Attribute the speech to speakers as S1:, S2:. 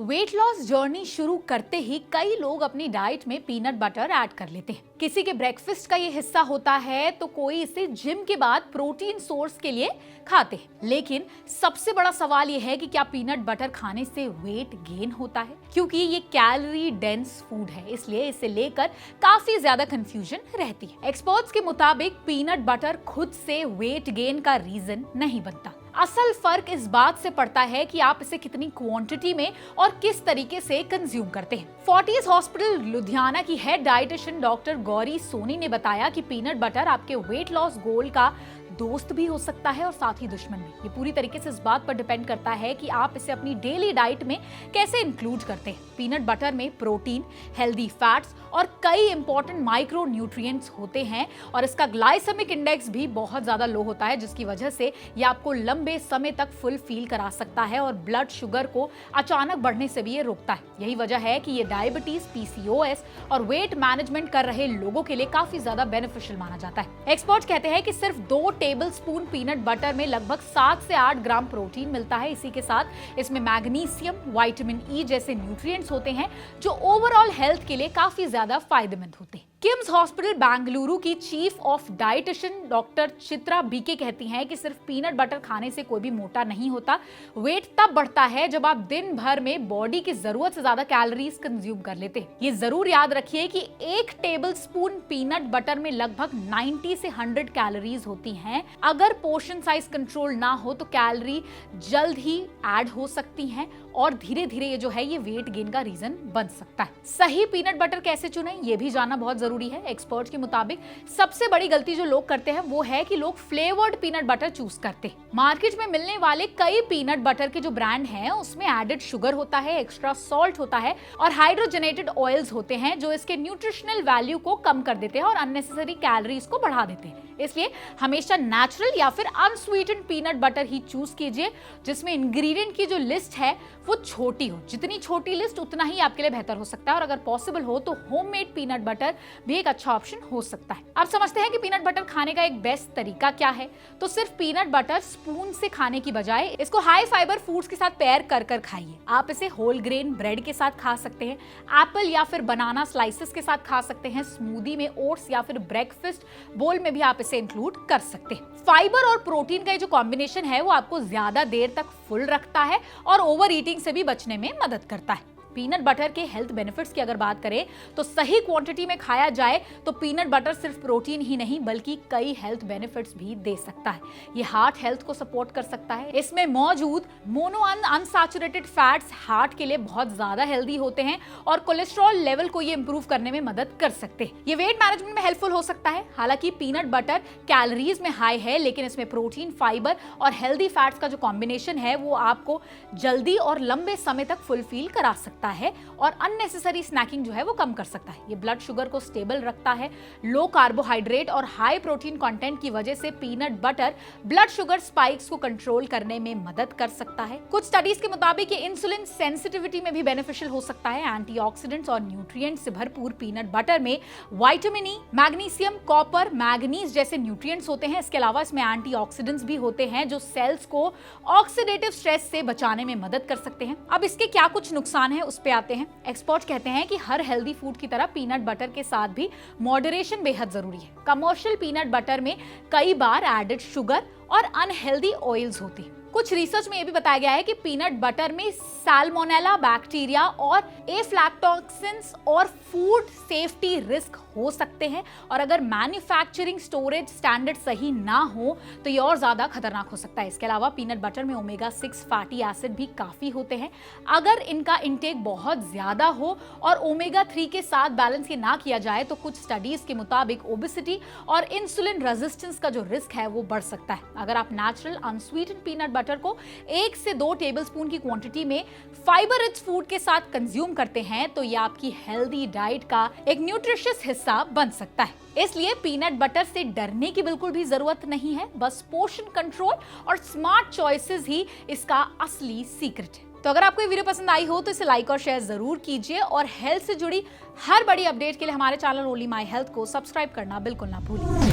S1: Weight loss journey शुरू करते ही कई लोग अपनी डाइट में पीनट बटर ऐड कर लेते हैं। किसी के ब्रेकफास्ट का ये हिस्सा होता है तो कोई इसे जिम के बाद प्रोटीन सोर्स के लिए खाते हैं। लेकिन सबसे बड़ा सवाल ये है कि क्या पीनट बटर खाने से वेट गेन होता है? क्योंकि ये कैलोरी डेंस फूड है, इसलिए इसे लेकर काफी ज्यादा कंफ्यूजन रहती है। एक्सपर्ट्स के मुताबिक पीनट बटर खुद से वेट गेन का रीजन नहीं बनता। असल फर्क इस बात से पड़ता है कि आप इसे कितनी क्वांटिटी में और किस तरीके से कंज्यूम करते हैं। फोर्टिस हॉस्पिटल लुधियाना की head dietitian doctor Gauri Soni ने बताया कि पीनट बटर आपके वेट लॉस गोल का दोस्त भी हो सकता है और साथ ही दुश्मन भी। ये पूरी तरीके से इस बात पर डिपेंड करता है कि आप इसे अपनी डेली डाइट में कैसे इंक्लूड करते हैं। पीनट बटर में प्रोटीन, हेल्दी फैट्स और कई इंपॉर्टेंट माइक्रो न्यूट्रिएंट्स होते हैं और इसका ग्लाइसेमिक इंडेक्स भी बहुत ज्यादा लो होता है, जिसकी वजह से ये आपको लंबे समय तक फुल फील करा सकता है और ब्लड शुगर को अचानक बढ़ने से भी ये रोकता है। यही वजह है कि ये डायबिटीज, पीसीओएस और वेट मैनेजमेंट कर रहे लोगों के लिए काफी ज्यादा बेनिफिशियल माना जाता है। एक्सपर्ट्स कहते हैं कि सिर्फ 2 टेबल स्पून पीनट बटर में लगभग 7 से 8 ग्राम प्रोटीन मिलता है। इसी के साथ इसमें मैग्नीशियम, विटामिन ई जैसे न्यूट्रिएंट्स होते हैं जो ओवरऑल हेल्थ के लिए काफी ज्यादा फायदेमंद होते हैं। किम्स हॉस्पिटल बेंगलुरु की chief of dietitian doctor Chitra BK कहती हैं कि सिर्फ पीनट बटर खाने से कोई भी मोटा नहीं होता। वेट तब बढ़ता है जब आप दिन भर में बॉडी की जरूरत से ज्यादा कैलोरीज कंज्यूम कर लेते हैं। ये जरूर याद रखिए कि 1 टेबल स्पून पीनट बटर में लगभग 90 से 100 कैलोरीज होती हैं। अगर पोर्शन साइज कंट्रोल ना हो तो कैलोरी जल्द ही ऐड हो सकती हैं और धीरे धीरे ये जो है ये वेट गेन का रीजन बन सकता है। सही पीनट बटर कैसे चुनें ये भी जानना बहुत जरूरी है। एक्सपर्ट्स के मुताबिक सबसे बड़ी गलती जो लोग करते हैं वो है कि लोग फ्लेवर्ड पीनट बटर चूज करते हैं। मार्केट में मिलने वाले कई पीनट बटर के जो ब्रांड हैं उसमें एडेड शुगर होता है, एक्स्ट्रा सॉल्ट होता है और हाइड्रोजनेटेड ऑयल्स होते हैं जो इसके न्यूट्रिशनल वैल्यू को कम कर देते हैं और अननेसेसरी कैलोरीज को बढ़ा देते हैं। इसलिए हमेशा नेचुरल या फिर अनस्वीटेंड पीनट बटर ही चूज कीजिए जिसमें इंग्रेडिएंट की जो लिस्ट है वो छोटी हो। जितनी छोटी लिस्ट उतना ही आपके लिए बेहतर हो सकता है और अगर पॉसिबल हो तो होममेड पीनट बटर भी एक अच्छा ऑप्शन हो सकता है। अब समझते हैं कि पीनट बटर खाने का एक बेस्ट तरीका क्या है। तो सिर्फ पीनट बटर स्पून से खाने की बजाय इसको हाई फाइबर फूड्स के साथ पेयर कर कर खाइए। आप इसे होल ग्रेन ब्रेड के साथ खा सकते हैं, एप्पल या फिर बनाना स्लाइसेस के साथ खा सकते हैं, स्मूदी में, ओट्स या फिर ब्रेकफास्ट बोल में भी आप इसे इंक्लूड कर सकते हैं। फाइबर और प्रोटीन का जो कॉम्बिनेशन है वो आपको ज्यादा देर तक फुल रखता है और ओवर ईटिंग से भी बचने में मदद करता है। पीनट बटर के हेल्थ बेनिफिट्स की अगर बात करें तो सही क्वांटिटी में खाया जाए तो पीनट बटर सिर्फ प्रोटीन ही नहीं बल्कि कई हेल्थ बेनिफिट्स भी दे सकता है। ये हार्ट हेल्थ को सपोर्ट कर सकता है। इसमें मौजूद मोनो अनसैचुरेटेड फैट्स हार्ट के लिए बहुत ज्यादा हेल्दी होते हैं और कोलेस्ट्रॉल लेवल को ये इंप्रूव करने में मदद कर सकते हैं। ये वेट मैनेजमेंट में हेल्पफुल हो सकता है। हालांकि पीनट बटर कैलोरीज में हाई है लेकिन इसमें प्रोटीन, फाइबर और हेल्दी फैट्स का जो कॉम्बिनेशन है वो आपको जल्दी और लंबे समय तक फुलफिल करा सकता है और अननेसेसरी स्नैकिंग जो है वो कम कर सकता है। ये ब्लड शुगर को स्टेबल रखता है। लो कार्बोहाइड्रेट और हाई प्रोटीन कंटेंट की वजह से peanut butter blood sugar spikes को कंट्रोल करने में मदद कर सकता है। कुछ स्टडीज के मुताबिक ये इंसुलिन सेंसिटिविटी में भी बेनिफिशियल हो सकता है। एंटीऑक्सीडेंट्स और न्यूट्रिएंट्स से भरपूर पीनट बटर में vitamin E, magnesium, copper, manganese जैसे न्यूट्रिएंट्स होते हैं। इसके अलावा इसमें एंटीऑक्सीडेंट्स भी होते हैं जो सेल्स को ऑक्सीडेटिव स्ट्रेस से बचाने में मदद कर सकते हैं। अब इसके क्या कुछ नुकसान है उस पे आते हैं। एक्सपर्ट्स कहते हैं कि हर हेल्दी फूड की तरह पीनट बटर के साथ भी मॉडरेशन बेहद जरूरी है। कमर्शियल पीनट बटर में कई बार एडेड शुगर और अनहेल्दी ऑयल्स होते हैं। कुछ रिसर्च में यह भी बताया गया है कि पीनट बटर में सैल्मोनेला बैक्टीरिया और एफ्लैटॉक्सिन्स और फूड सेफ्टी रिस्क हो सकते हैं और अगर मैन्युफैक्चरिंग स्टोरेज स्टैंडर्ड सही ना हो तो ये और ज्यादा खतरनाक हो सकता है। इसके अलावा पीनट बटर में ओमेगा 6 फैटी एसिड भी काफी होते हैं। अगर इनका इंटेक बहुत ज्यादा हो और ओमेगा 3 के साथ बैलेंस ये ना किया जाए तो कुछ स्टडीज के मुताबिक ओबेसिटी और इंसुलिन रेजिस्टेंस का जो रिस्क है वो बढ़ सकता है। अगर आप नेचुरल अनस्वीटेंड पीनट बटर को 1 से 2 टेबलस्पून की क्वांटिटी में फाइबर रिच फूड के साथ कंज्यूम करते हैं तो ये आपकी हेल्दी डाइट का एक न्यूट्रिशियस हिस्सा बन सकता है। इसलिए पीनट बटर से डरने की बिल्कुल भी जरूरत नहीं है। बस पोर्शन कंट्रोल और स्मार्ट चॉइसेस ही इसका असली सीक्रेट है। तो अगर आपको ये वीडियो पसंद आई हो तो इसे लाइक और शेयर जरूर कीजिए और हेल्थ से जुड़ी हर बड़ी अपडेट के लिए हमारे चैनल ओनली माय हेल्थ को सब्सक्राइब करना बिल्कुल ना भूलिए।